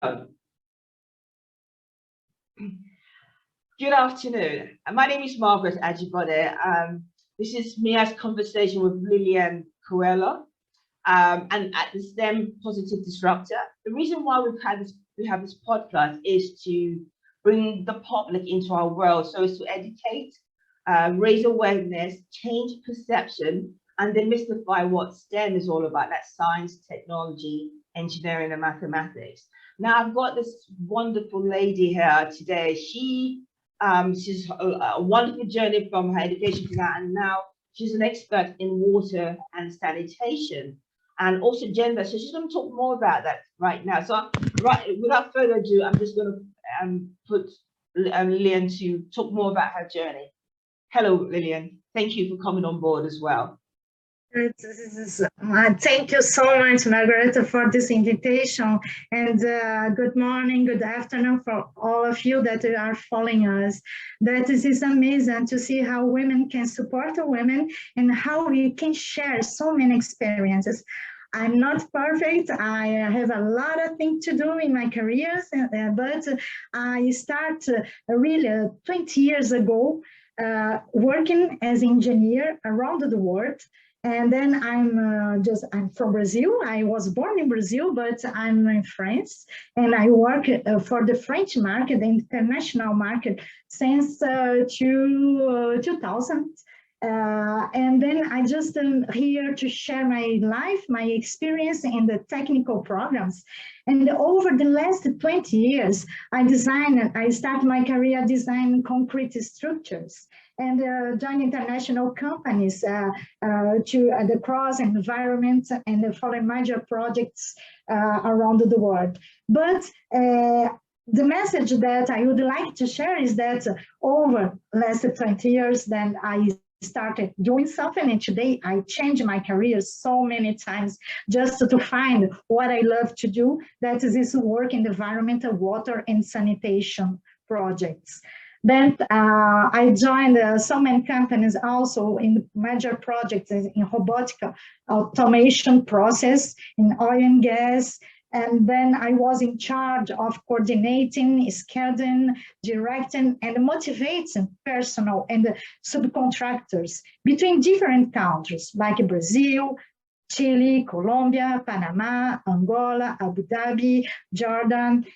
Good afternoon. My name is Margaret Ajibode. This is Mia's conversation with Lylian Coehlo, and at the STEM Positive Disruptor. The reason why we have this podcast is to bring the public into our world, so as to educate, raise awareness, change perception, and demystify what STEM is all about. That's science, technology, engineering, and mathematics. Now I've got this wonderful lady here today. She's a wonderful journey from her education to that, and now she's an expert in water and sanitation, and also gender. So she's going to talk more about that right now. So, without further ado, I'm just going to put Lylian to talk more about her journey. Hello, Lylian. Thank you for coming on board as well. Thank you so much, Margaret, for this invitation, and good morning, good afternoon for all of you that are following us. That is amazing to see how women can support women and how we can share so many experiences. I'm not perfect. I have a lot of things to do in my career, but I started really 20 years ago working as an engineer around the world. And then I'm from Brazil. I was born in Brazil, but I'm in France, and I work for the French market, the international market, since 2000. And then I just am here to share my life, my experience in the technical programs. And over the last 20 years, I started my career designing concrete structures and join international companies to the cross environment and follow major projects around the world. But the message that I would like to share is that over the last 20 years, then I started doing something, and today I changed my career so many times just to find what I love to do. That is this work in the environmental water and sanitation projects. Then I joined so many companies also in major projects in robotic automation process, in oil and gas. And then I was in charge of coordinating, scheduling, directing, and motivating personnel and subcontractors between different countries like Brazil, Chile, Colombia, Panama, Angola, Abu Dhabi, Jordan.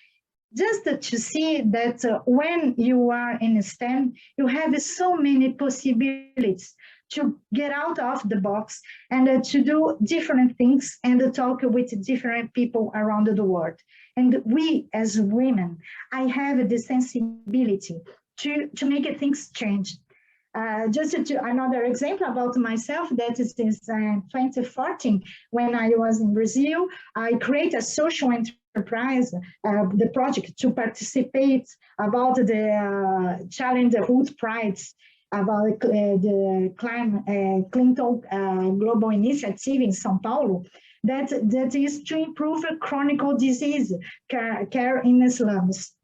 Just to see that when you are in STEM, you have so many possibilities to get out of the box and to do different things and talk with different people around the world. And we as women, I have the sensibility to make things change. Just another example about myself, that is in 2014, when I was in Brazil, I created a social enterprise, the project to participate about the challenge Root Prides, about the Clinton Global Initiative in São Paulo, that is to improve chronic disease care in the slums.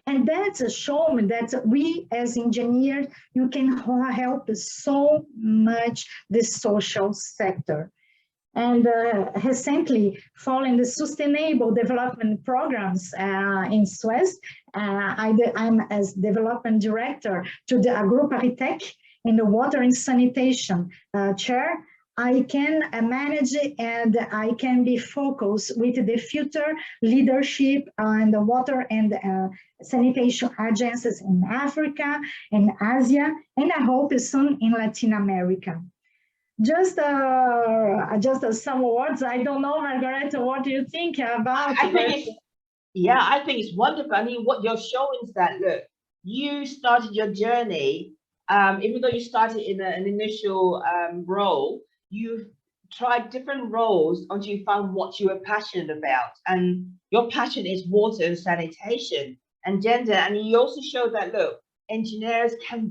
And that's shown that we as engineers, you can help so much the social sector. And recently, following the sustainable development programs in Suez, I'm as development director to the Agroparitek in the water and sanitation chair. I can manage and I can be focused with the future leadership and the water and sanitation agencies in Africa and Asia, and I hope soon in Latin America. Just some words. I don't know, Margaret, what do you think about it? I think it's wonderful. I mean, what you're showing is that, look, you started your journey, even though you started in an initial role, you've tried different roles until you found what you were passionate about. And your passion is water and sanitation and gender. And you also show that, look, engineers can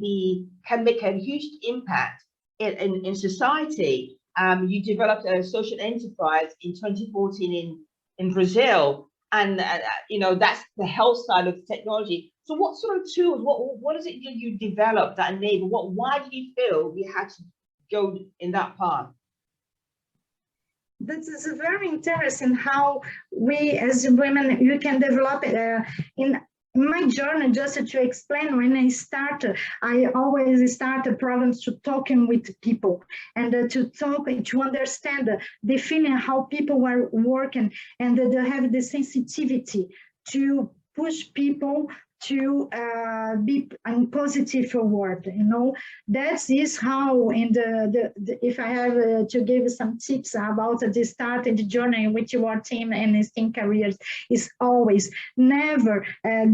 make a huge impact in society. You developed a social enterprise in 2014 in Brazil, and that's the health side of technology. So what sort of tools, what is it that you developed that enabled, why did you feel you had to go in that path? This is very interesting how we as women, you can develop in my journey. Just to explain, when I always start the programs to talking with people and to talk, to understand the feeling how people are working, and to have the sensitivity to push people to be in positive word. That is how in if I have to give some tips about the start and the journey with your team and STEAM careers, is always never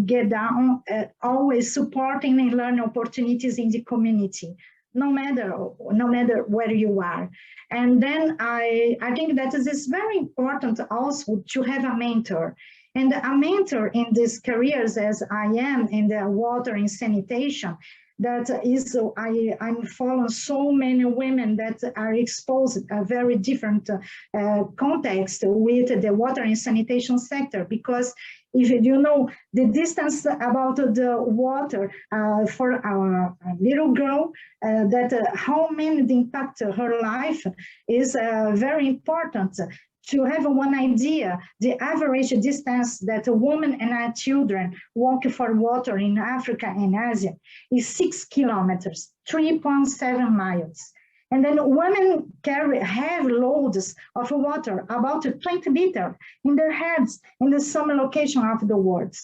get down, always supporting and learning opportunities in the community, no matter where you are. And then I think that it is very important also to have a mentor. And a mentor in these careers, as I am in the water and sanitation, that is, I'm following so many women that are exposed a very different context with the water and sanitation sector. Because if you know the distance about the water for our little girl, that how many the impact her life is very important. To have one idea, the average distance that a woman and her children walk for water in Africa and Asia is 6 kilometers, 3.7 miles. And then women carry heavy loads of water, about 20 liters, in their heads in some location of the world.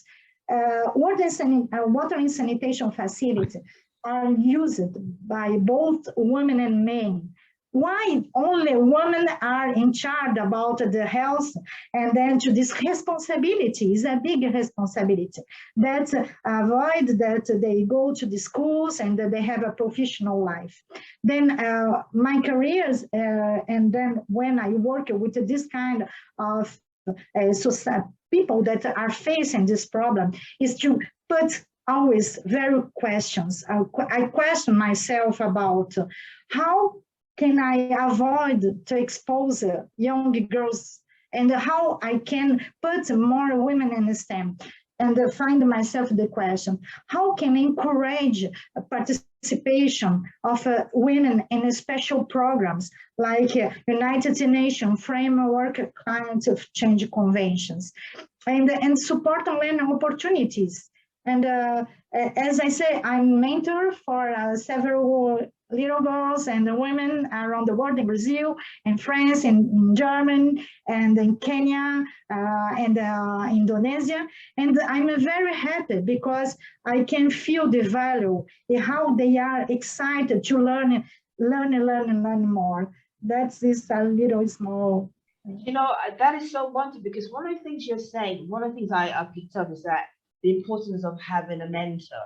Water and sanitation facilities are used by both women and men. Why only women are in charge about the health? And then to this responsibility is a big responsibility that avoid that they go to the schools and that they have a professional life. Then my careers, and then when I work with this kind of people that are facing this problem, is to put always very questions. I question myself about how can I avoid to expose young girls, and how I can put more women in STEM, and find myself the question, how can I encourage participation of women in special programs like United Nations Framework Climate Change Conventions, and support learning opportunities. And as I say, I'm mentor for several little girls and women around the world, in Brazil, in France, in Germany, and in Kenya, and Indonesia. And I'm very happy because I can feel the value in how they are excited to learn more. That's this little small. That is so wonderful, because one of the things you're saying, one of the things I picked up is that the importance of having a mentor.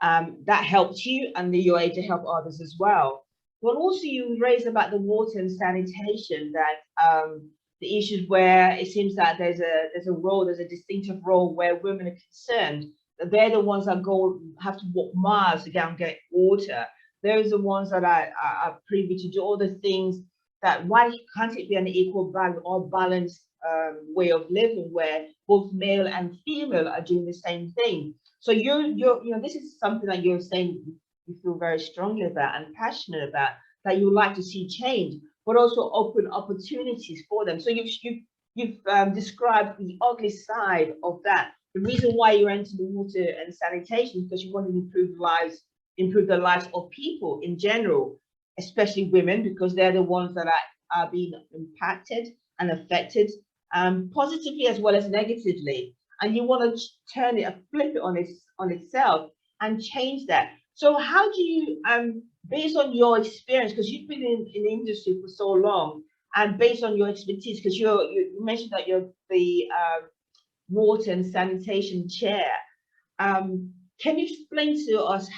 That helped you, and you're able to help others as well. But also you raised about the water and sanitation, that the issues where it seems that there's a distinctive role where women are concerned, that they're the ones that have to walk miles to go and get water. Those are the ones that are privy to do all the things that, why can't it be an equal value or balanced way of living where both male and female are doing the same thing? So this is something that you're saying you feel very strongly about and passionate about, that you like to see change, but also open opportunities for them. So you've described the ugly side of that. The reason why you entered the water and sanitation is because you want to improve the lives of people in general, especially women, because they're the ones that are being impacted and affected positively as well as negatively. And you want to turn it, flip it on itself and change that. So how do you, based on your experience, because you've been in the industry for so long, and based on your expertise, because you mentioned that you're the water and sanitation chair, can you explain to us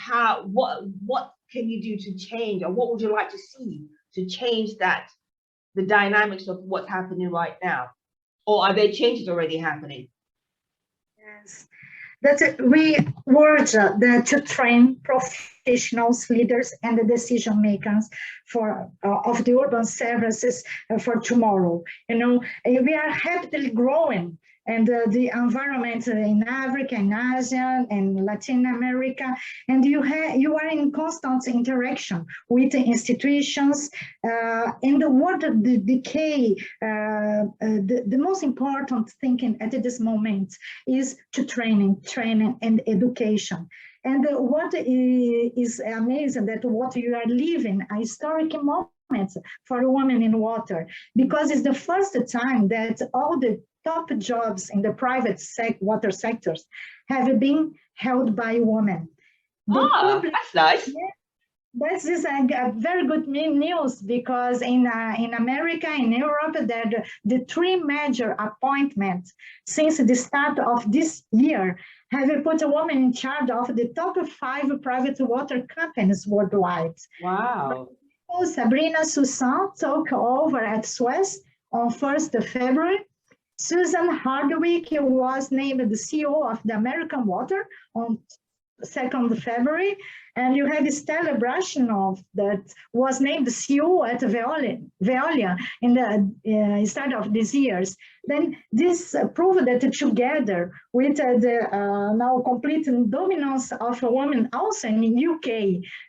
what can you do to change, or what would you like to see to change the dynamics of what's happening right now? Or are there changes already happening? Yes, that we work to train professionals, leaders, and the decision makers of the urban services for tomorrow. We are rapidly growing and the environment in Africa and Asia and Latin America, and you are in constant interaction with the institutions, and what the decay, the most important thing at this moment is to training and education. And what is amazing that what you are living a historic moment for women in water, because it's the first time that all the top jobs in the private water sectors have been held by women. That's nice. This is a very good news, because in America, in Europe, that the three major appointments since the start of this year have put a woman in charge of the top 5 private water companies worldwide. Wow. Sabrina Susan took over at Suez on 1st of February. Susan Hardwick was named the CEO of the American Water on 2nd of February, and you have Stella Brashnov that was named the CEO at Veolia in the start of these years. Then this proved that together with the now complete dominance of women also in the UK,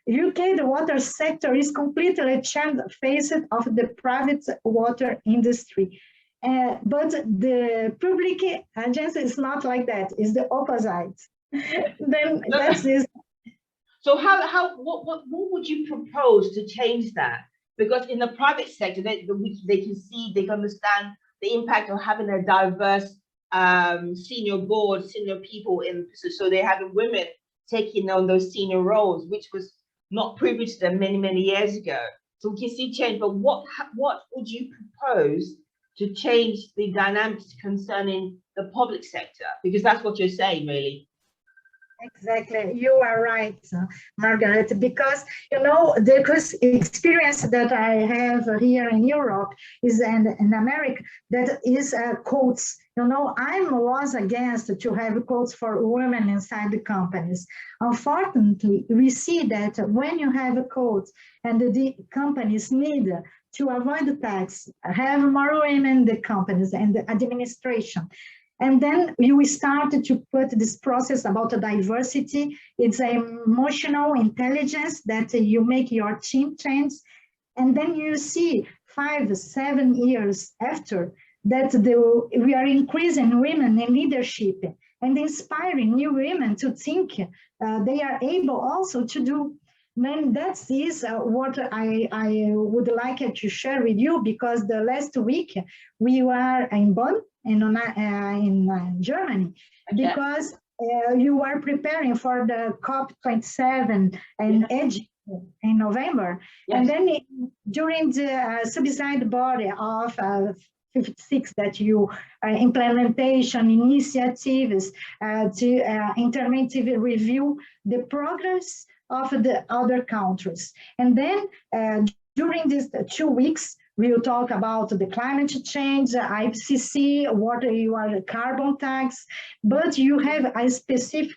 the water sector is completely changed face of the private water industry. But the public agency is not like that, it's the opposite. Then that's this. So what would you propose to change that? Because in the private sector, they can see, they can understand the impact of having a diverse senior board, senior people in, so they're having women taking on those senior roles, which was not privileged to them many years ago. So we can see change. But what would you propose to change the dynamics concerning the public sector? Because that's what you're saying, really. Exactly, you are right, Margaret, because the experience that I have here in Europe is in America, that is quotes. I was against to have quotes for women inside the companies. Unfortunately, we see that when you have quotes and the companies need to avoid the tax, have more women in the companies and the administration. And then you start to put this process about the diversity. It's emotional intelligence that you make your team change. And then you see 5, 7 years after that we are increasing women in leadership and inspiring new women to think they are able also to do. Then that is what I would like to share with you, because the last week we were in Bonn in Germany, because you are preparing for the COP27 in Egypt in November. Yes. And then during the subside body of 56 that you implementation initiatives to intermediate review the progress of the other countries. And then during these 2 weeks, we will talk about the climate change, IPCC, what you are the carbon tax, but you have a specific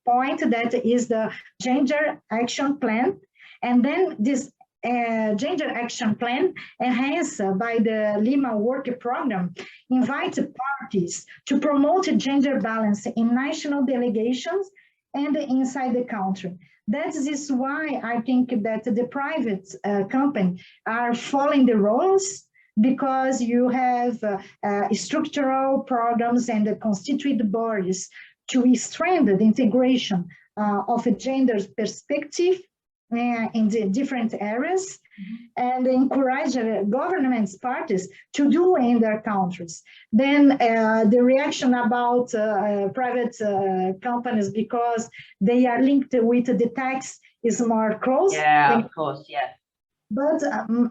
point that is the gender action plan. And then this gender action plan, enhanced by the Lima Work Program, invites parties to promote gender balance in national delegations and inside the country. That is why I think that the private company are following the rules, because you have structural programs and the constituted bodies to strengthen the integration of a gender perspective in the different areas, and encourage governments parties to do in their countries. Then the reaction about private companies, because they are linked with the tax, is more close. Yeah, of course, yeah. But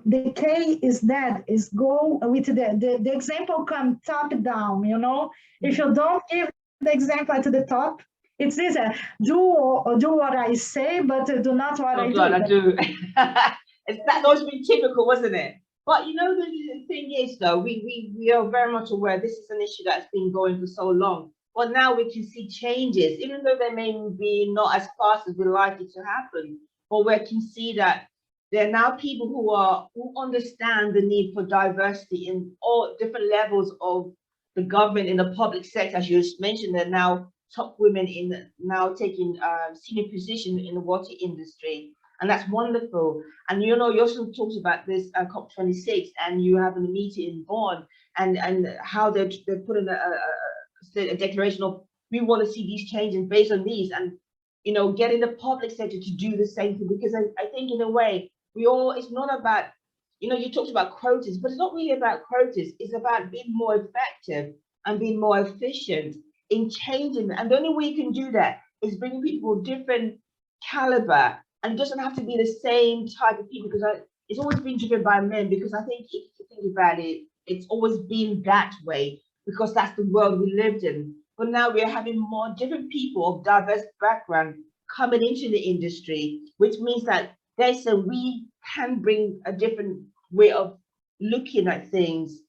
the key is go with the example come top down, If you don't give the example at the top, it's this, do what I say, but do not what I do. That's always been typical, wasn't it? But the thing is, though, we are very much aware this is an issue that's been going for so long. But now we can see changes, even though they may be not as fast as we like it to happen. But we can see that there are now people who understand the need for diversity in all different levels of the government in the public sector, as you just mentioned, are now top women in now taking senior position in the water industry, and that's wonderful. And you also talked about this COP26, and you have a meeting in Bonn, and how they're putting a declaration of, we want to see these changes based on these, and getting the public sector to do the same thing, because I think in a way it's not about, you talked about quotas, but it's not really about quotas. It's about being more effective and being more efficient in changing. And the only way you can do that is bringing people of different caliber, and it doesn't have to be the same type of people, because it's always been driven by men, because I think if you think about it, it's always been that way, because that's the world we lived in. But now we're having more different people of diverse background coming into the industry, which means that we can bring a different way of looking at things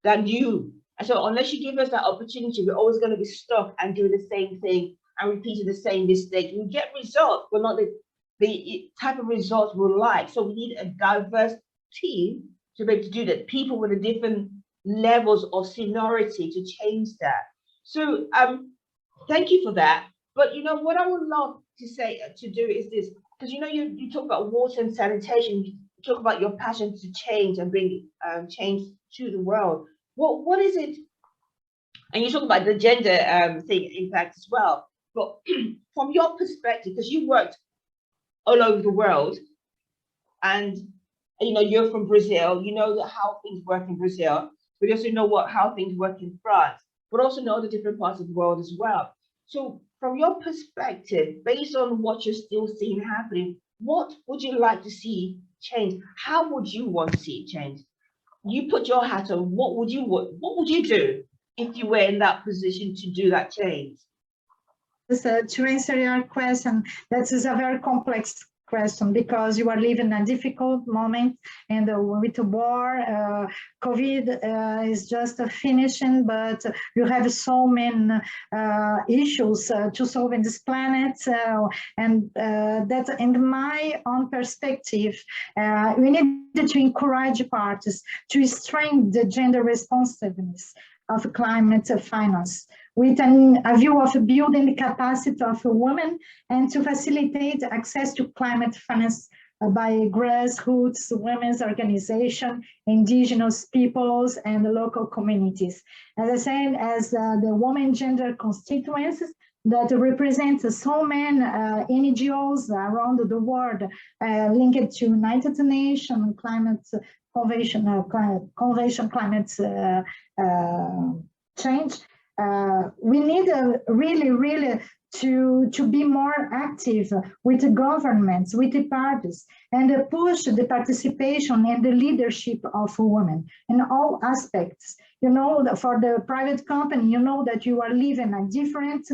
than you. And so unless you give us that opportunity, we're always going to be stuck and doing the same thing and repeating the same mistake. We get results, but not the type of results we like. So we need a diverse team to be able to do that. People with a different levels of seniority to change that. So thank you for that. But what I would love to do is this, because you talk about water and sanitation, you talk about your passion to change and bring change to the world. What is it? And you talk about the gender thing impact as well. But from your perspective, because you worked all over the world, and you're from Brazil, you know how things work in Brazil, but you also know how things work in France, but also know the different parts of the world as well. So from your perspective, based on what you're still seeing happening, what would you like to see change? How would you want to see it change? You put your hat on, what would you do if you were in that position to do that change? So to answer your question, that is a very complex question, because you are living a difficult moment, and with the war, COVID is just finishing, but you have so many issues to solve in this planet, and that, in my own perspective, we need to encourage parties to strengthen the gender responsiveness of climate finance, with a view of building the capacity of women and to facilitate access to climate finance by grassroots women's organizations, indigenous peoples, and local communities. As I said, as the women gender constituencies that represent so many NGOs around the world linked to United Nations Climate Convention, Climate Change. We need really to be more active with the governments, with the parties, and push the participation and the leadership of women in all aspects. For the private company, that you are living a different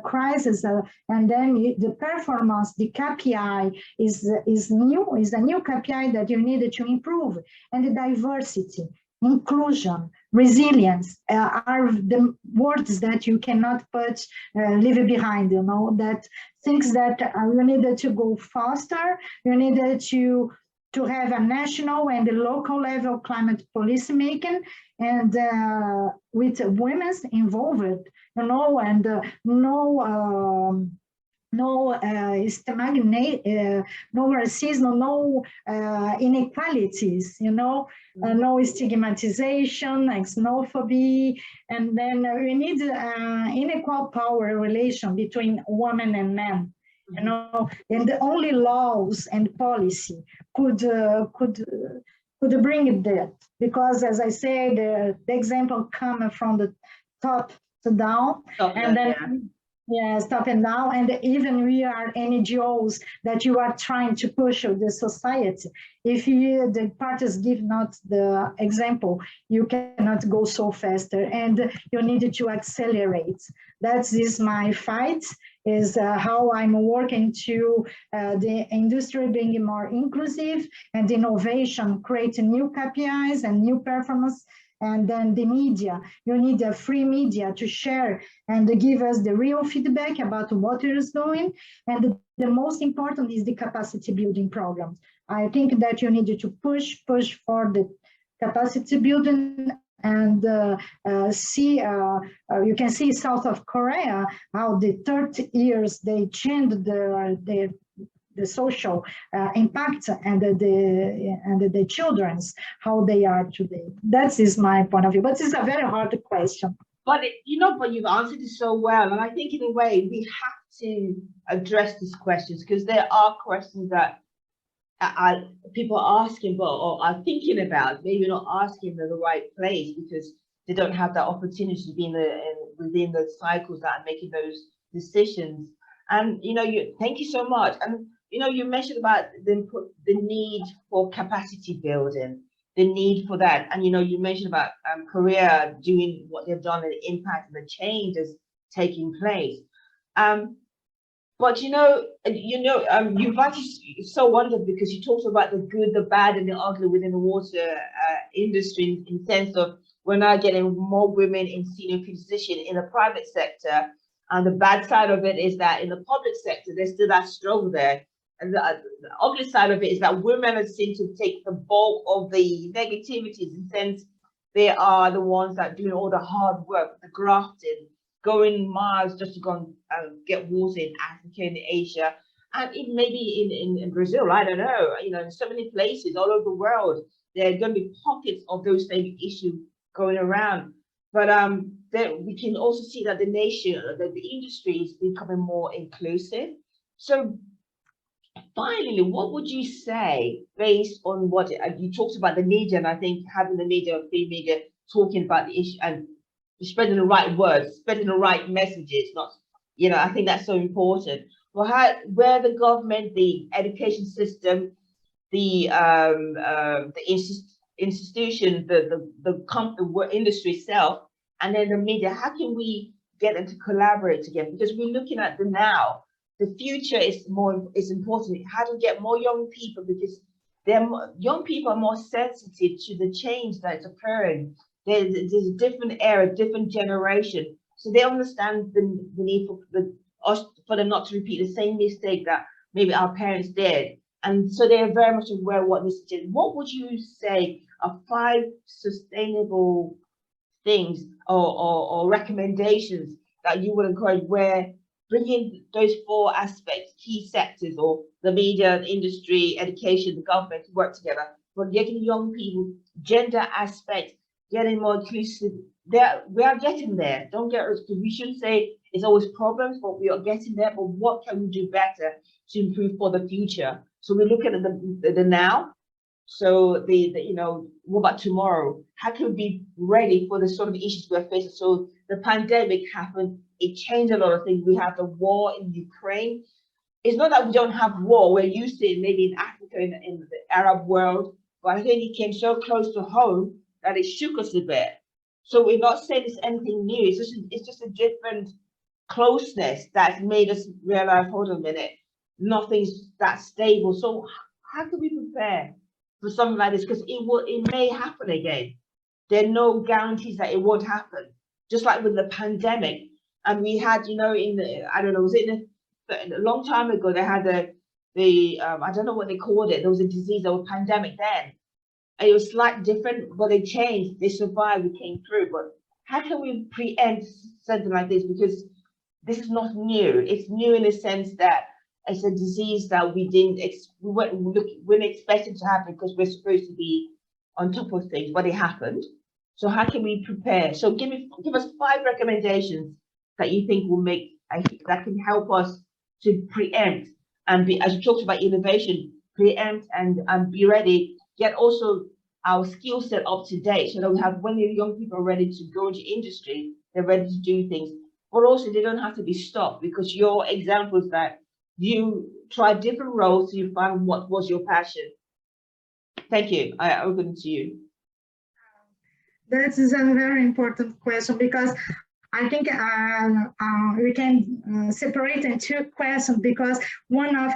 crisis, and then the performance, the KPI is a new KPI that you need to improve, and the diversity, inclusion, resilience are the words that you cannot leave behind, that things that you need to go faster, you need to have a national and a local level climate policy making, and with women involved, and no racism, no inequalities, no stigmatization, xenophobia, and then we need unequal power relation between women and men, and only laws and policy could bring that, because as I said, the example coming from the top to down, yes, top and down, and even we are NGOs that you are trying to push the society. If the parties give not the example, you cannot go so faster, and you need to accelerate. That is my fight, is how I'm working to the industry being more inclusive, and innovation, creating new KPIs and new performance. And then the media, you need a free media to share and give us the real feedback about what it is doing. And the most important is the capacity building programs. I think that you need to push for the capacity building and you can see South of Korea, how the 30 years they changed the social impact and the children's, how they are today. That is my point of view, but it's a very hard question. But but you've answered it so well, and I think in a way we have to address these questions, because there are questions that people are asking, but or are thinking about, maybe not asking in the right place because they don't have that opportunity to be within the cycles that are making those decisions. And thank you so much. And you mentioned about the need for capacity building, the need for that, and you mentioned about Korea doing what they've done and the impact and the change that's taking place. But you've actually so wonderful, because you talked about the good, the bad, and the ugly within the water industry, in the sense of we're now getting more women in senior position in the private sector. And the bad side of it is that in the public sector, there's still that struggle there. And the ugly side of it is that women seem to take the bulk of the negativities, in the sense they are the ones that do all the hard work, the grafting, going miles just to go and get water in Africa and Asia, and even maybe in Brazil. I don't know. In so many places all over the world, there are going to be pockets of those same issues going around. But we can also see that the industry is becoming more inclusive. So finally, what would you say, based on what you talked about the media, and I think having the media, free media, talking about the issue and spreading the right words, spreading the right messages, not, I think that's so important. Well, where the government, the education system, the institution, the industry itself, and then the media, how can we get them to collaborate together? Because we're looking at the now. The future is important. How to get more young people, because young people are more sensitive to the change that's occurring. There's a different era, different generation, so they understand the need for them not to repeat the same mistake that maybe our parents did, and so they are very much aware of what this is. What would you say are 5 sustainable things or recommendations that you would encourage, where bringing those 4 aspects, key sectors, or the media, the industry, education, the government, to work together, but getting young people, gender aspects, getting more inclusive? We are getting there. Don't get us, because we shouldn't say it's always problems, but we are getting there. But what can we do better to improve for the future? So we look at the now. So what about tomorrow? How can we be ready for the sort of issues we're facing? So the pandemic happened, it changed a lot of things. We have the war in Ukraine. It's not that we don't have war. We're used to it maybe in Africa, in the Arab world, but I think it came so close to home that it shook us a bit. So we're not saying it's anything new. It's just a different closeness that's made us realize, hold on a minute, nothing's that stable. So how can we prepare for something like this? Because it may happen again. There are no guarantees that it won't happen. Just like with the pandemic, and we had, I don't know, was it a long time ago? They had I don't know what they called it. There was a disease or a pandemic then. And it was slightly different, but they changed. They survived. We came through. But how can we preempt something like this? Because this is not new. It's new in the sense that it's a disease that we weren't expecting to happen, because we're supposed to be on top of things, but it happened. So how can we prepare? So give us 5 recommendations that you think that can help us to preempt and be, as you talked about innovation, preempt and be ready. Get also our skill set up to date, so that we have, when the young people are ready to go into industry, they're ready to do things. But also they don't have to be stopped, because your examples that you tried different roles so you found what was your passion. Thank you. I open to you. That is a very important question, because I think we can separate in two questions, because one of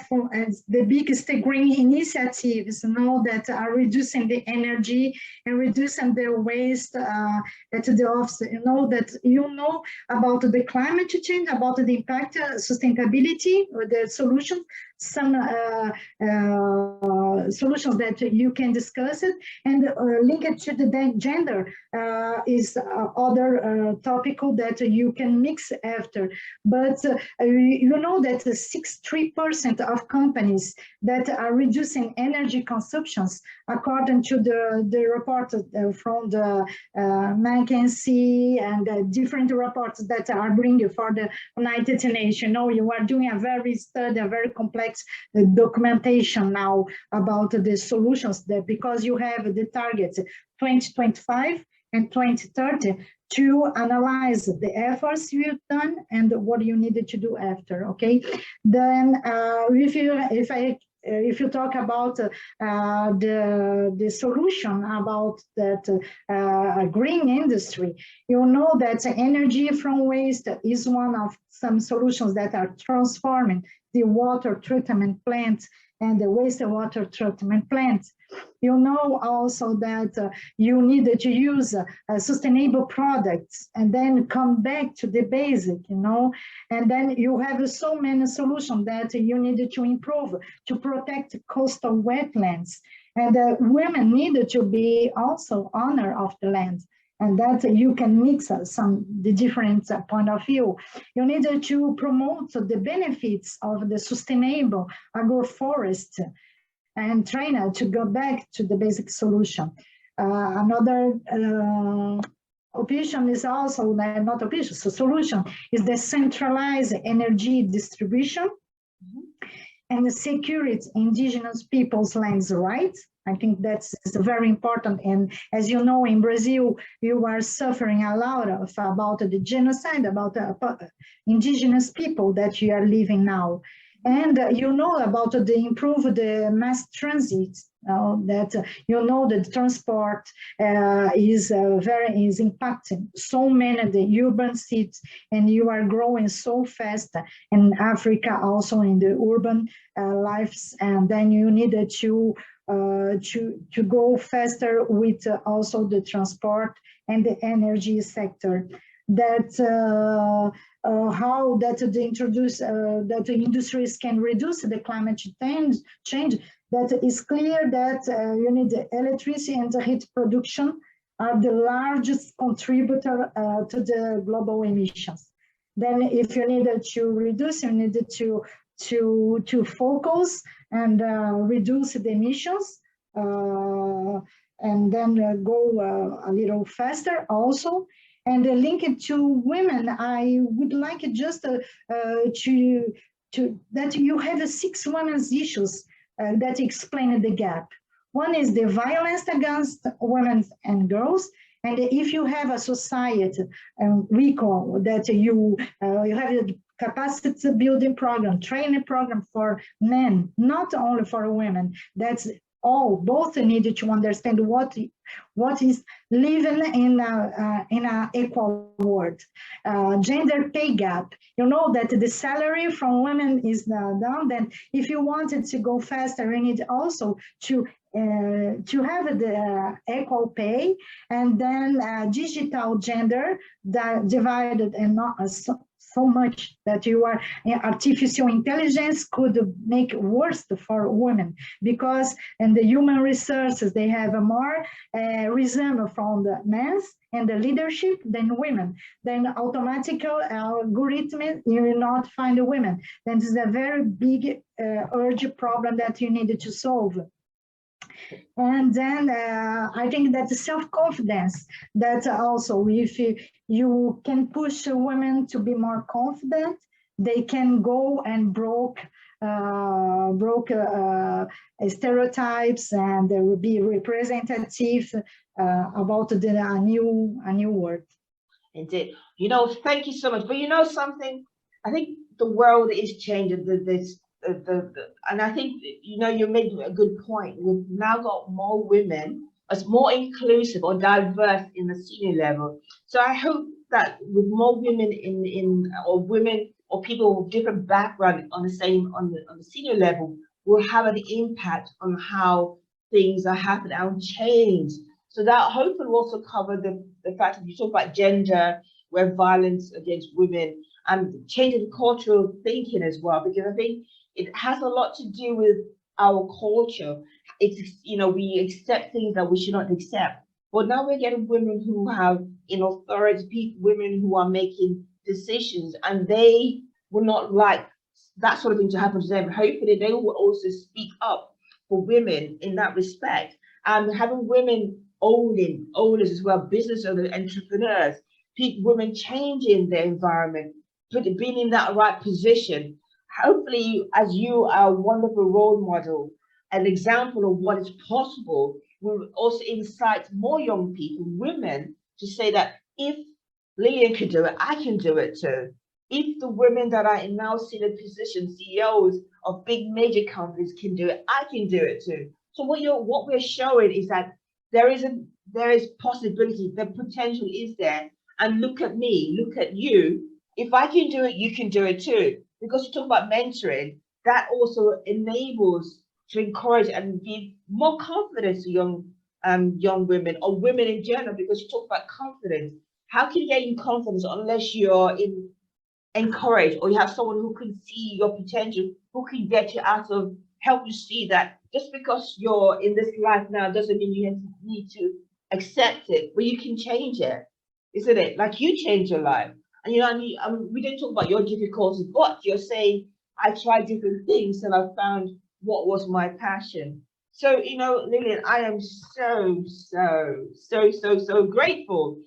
the biggest green initiatives, that are reducing the energy and reducing the waste at the office. That about the climate change, about the impact, sustainability, or the solutions. Some solutions that you can discuss it, and link it to the gender is other topical that you can mix after. But that 63% of companies that are reducing energy consumptions, according to the report from the McKinsey and different reports that are bringing for the United Nations. You are doing a very complex documentation now about the solutions, that because you have the targets 2025 and 2030 to analyze the efforts you've done and what you needed to do after. Okay, then if you talk about the solution about that green industry, that energy from waste is one of some solutions that are transforming the water treatment plants and the wastewater treatment plants. Also that you needed to use sustainable products and then come back to the basic, and then you have so many solutions that you needed to improve to protect coastal wetlands. And women needed to be also owner of the land, and that you can mix the different point of view. You needed to promote the benefits of the sustainable agroforest and train to go back to the basic solution. Another option is also, not option, so solution is the centralized energy distribution and the security indigenous people's lands rights. I think that's very important. And as you know, in Brazil, you are suffering a lot about the genocide, about indigenous people that you are living now. And about the improve the mass transit, that the transport is impacting so many of the urban cities, and you are growing so fast in Africa, also in the urban lives, and then you needed to go faster with also the transport and the energy sector. That how that the industries can reduce the climate change. That is clear that you need the electricity and the heat production are the largest contributor to the global emissions. Then, if you needed to reduce, you needed to focus and reduce the emissions, and then go a little faster also. And link it to women, I would like it just to that you have 6 women's issues that explain the gap. One is the violence against women and girls. And if you have a society, recall that you have a capacity building program, training program for men, not only for women, that's both needed to understand what is living in a equal world. Gender pay gap, that the salary from women is down. Then if you wanted to go faster, you need also to have the equal pay, and then digital gender divided and not so much that artificial intelligence could make worse for women, because in the human resources they have a more resemble from the men and the leadership than women. Then automatical algorithm, you will not find the women. Then this is a very big urgent problem that you needed to solve. And then I think that the self-confidence, that also if you can push women to be more confident, they can go and broke stereotypes, and they will be representative about a new world. Indeed. Thank you so much. But something, I think the world is changing. And I think you made a good point. We've now got more women, as more inclusive or diverse in the senior level. So I hope that with more women or women or people with different background on the senior level will have an impact on how things are happening and change. So that hopefully will also cover the fact that you talk about gender, where violence against women, and changing cultural thinking as well, because I think it has a lot to do with our culture. It's, we accept things that we should not accept. But now we're getting women who have authority, women who are making decisions, and they will not like that sort of thing to happen to them. Hopefully they will also speak up for women in that respect. And having women owners as well, business owners, entrepreneurs, women changing their environment, being in that right position. Hopefully, as you are a wonderful role model, an example of what is possible, will also incite more young people, women, to say that if Lylian could do it, I can do it too. If the women that are in now senior positions, CEOs of big major companies can do it, I can do it too. So what we're showing is that there is possibility, the potential is there. And look at me, look at you. If I can do it, you can do it too. Because you talk about mentoring, that also enables to encourage and give more confidence to young women or women in general, because you talk about confidence. How can you gain confidence unless you're encouraged, or you have someone who can see your potential, who can get you out of, help you see that just because you're in this life now doesn't mean you need to accept it, but you can change it, isn't it? Like you change your life. And we didn't talk about your difficulties, but you're saying I tried different things and I found what was my passion. So, Lylian, I am so grateful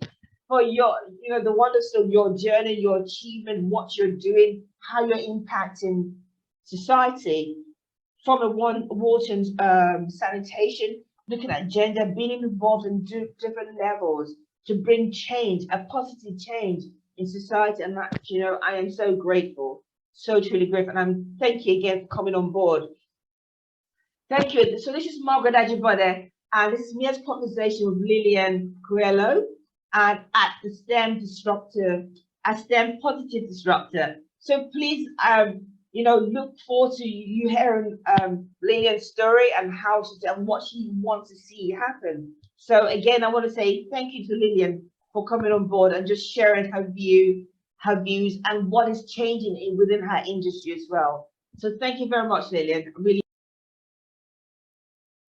for your, the wonders of your journey, your achievement, what you're doing, how you're impacting society from a water and sanitation, looking at gender, being involved in different levels to bring change, a positive change in society. And that, I am so grateful, so truly grateful. And thank you again for coming on board. Thank you. So this is Margaret Ajibode, and this is Mia's conversation with Lylian Coehlo, and at the STEM Positive Disruptor. So please, look forward to you hearing Lylian's story and what she wants to see happen. So again, I want to say thank you to Lylian for coming on board and just sharing her views and what is changing within her industry as well. So thank you very much, Lylian. Really.